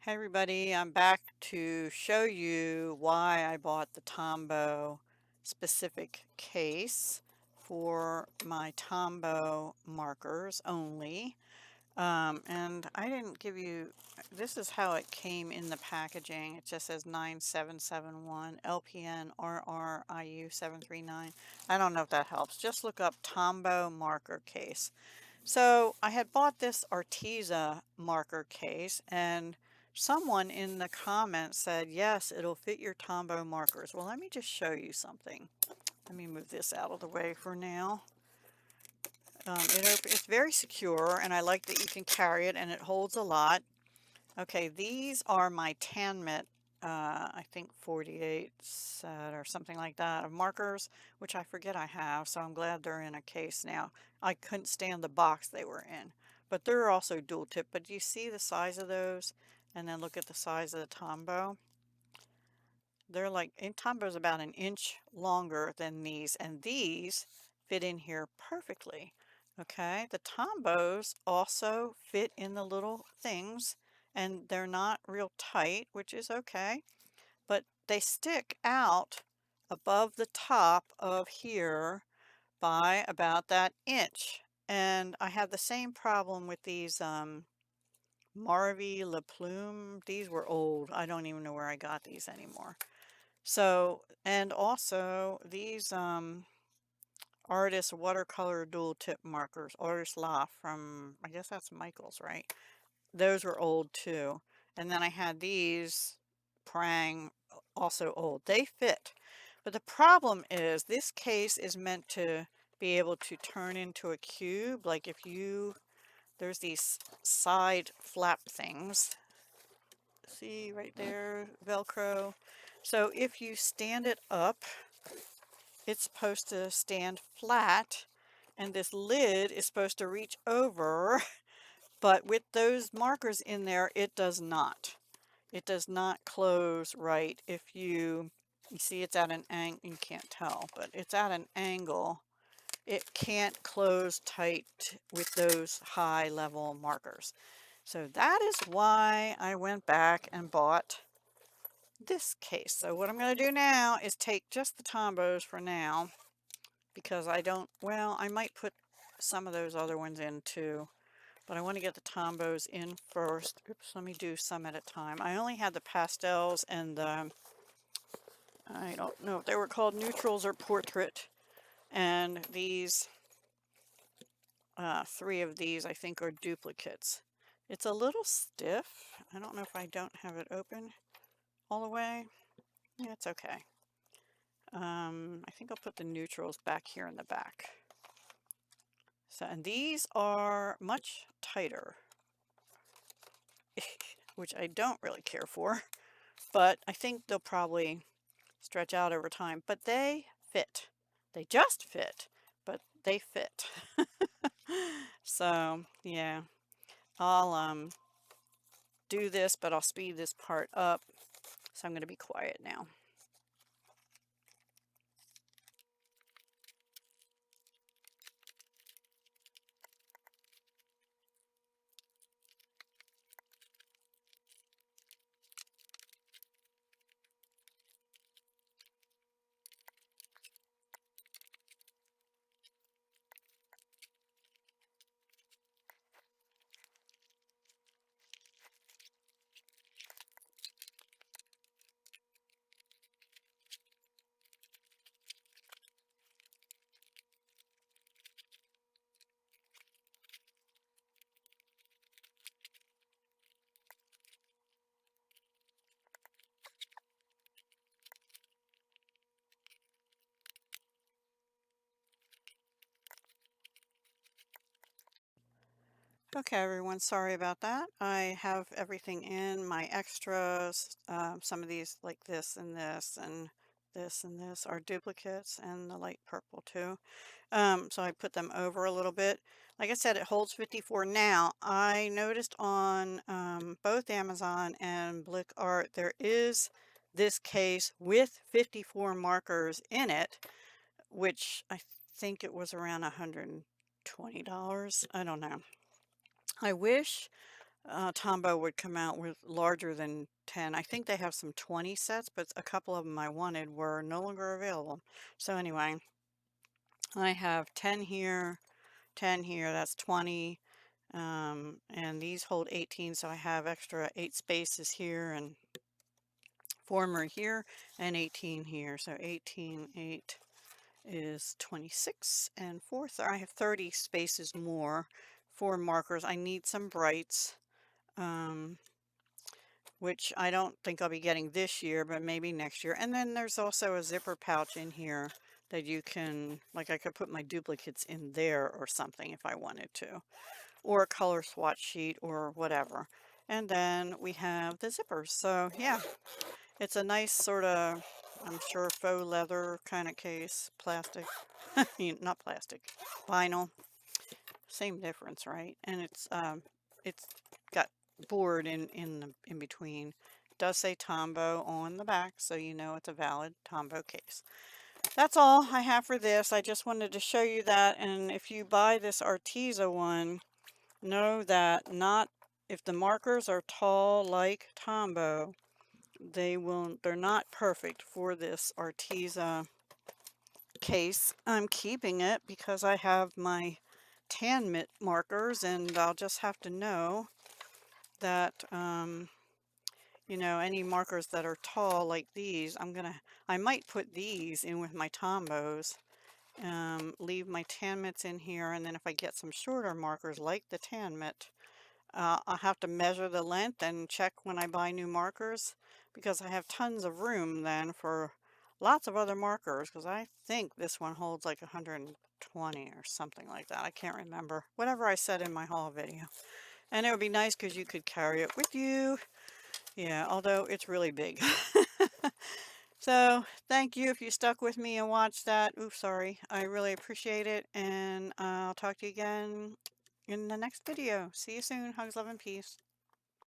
Hey everybody, I'm back to show you why I bought the Tombow specific case for my Tombow markers only. And I didn't give you, this is how it came in the packaging. It just says 9771 LPN RRIU 739. I don't know if that helps. Just look up Tombow Marker Case. So I had bought this Arteza marker case, and someone in the comments said, yes, it'll fit your Tombow markers. Well, let me just show you something. Let me move this out of the way for now. It's very secure, and I like that you can carry it, and it holds a lot. Okay, these are my Tanmit, I think 48 set or something like that of markers, which I forget I have, so I'm glad they're in a case now. I couldn't stand the box they were in, but they're also dual tip. But do you see the size of those? And then look at the size of the Tombow. They're like, Tombow's about an inch longer than these, and these fit in here perfectly. Okay, the Tombows also fit in the little things, and they're not real tight, which is okay, but they stick out above the top of here by about that inch. And I have the same problem with these Marvy Le Plume. These were old. I don't even know where I got these anymore. So, and also these Artist watercolor dual tip markers, Artist Loft from, I guess that's Michael's, right? Those were old too. And then I had these Prang, also old. They fit. But the problem is this case is meant to be able to turn into a cube. Like if you, there's these side flap things. See right there, Velcro. So if you stand it up, it's supposed to stand flat, and this lid is supposed to reach over, but with those markers in there, it does not. It does not close right. If you see it's at an angle, you can't tell, but it's at an angle. It can't close tight with those high level markers. So that is why I went back and bought this case. So what I'm going to do now is take just the Tombows for now, because I don't, well, I might put some of those other ones in too, but I want to get the Tombows in first. Oops, let me do some at a time. I only had the pastels and the, I don't know if they were called neutrals or portrait, and these, three of these I think are duplicates. It's a little stiff. I don't know if I don't have it open all the way. Yeah, it's okay. I think I'll put the neutrals back here in the back. So, and these are much tighter, which I don't really care for, but I think they'll probably stretch out over time. But they fit. They just fit, but they fit. So, yeah, I'll do this, but I'll speed this part up. So I'm going to be quiet now. Okay, everyone, sorry about that. I have everything in, my extras. Some of these, like this and this and this are duplicates, and the light purple too. So I put them over a little bit. Like I said, it holds 54. Now, I noticed on both Amazon and Blick Art, there is this case with 54 markers in it, which I think it was around $120. I don't know. I wish Tombow would come out with larger than 10. I think they have some 20 sets, but a couple of them I wanted were no longer available. So anyway, I have 10 here, 10 here, that's 20. And these hold 18, so I have extra 8 spaces here and 4 more here and 18 here. So 18, 8 is 26, and 4, I have 30 spaces more for markers. I need some brights. Which I don't think I'll be getting this year, but maybe next year. And then there's also a zipper pouch in here that you can, like I could put my duplicates in there or something if I wanted to, or a color swatch sheet or whatever. And then we have the zippers. So yeah, it's a nice sort of, I'm sure, faux leather kind of case, plastic, not plastic, vinyl. Same difference, right? And it's got board in between. It does say Tombow on the back, so you know it's a valid Tombow case. That's all I have for this. I just wanted to show you that, and if you buy this Arteza one, know that not if the markers are tall like Tombow, they're not perfect for this Arteza case. I'm keeping it because I have my tan mitt markers, and I'll just have to know that you know, any markers that are tall like these, I might put these in with my Tombows, leave my tan mitts in here, and then if I get some shorter markers like the tan mitt, I'll have to measure the length and check when I buy new markers, because I have tons of room then for lots of other markers, because I think this one holds like 120 or something like that. I can't remember. Whatever I said in my haul video. And it would be nice because you could carry it with you. Yeah, although it's really big. So thank you if you stuck with me and watched that. Oops, sorry. I really appreciate it. And I'll talk to you again in the next video. See you soon. Hugs, love, and peace.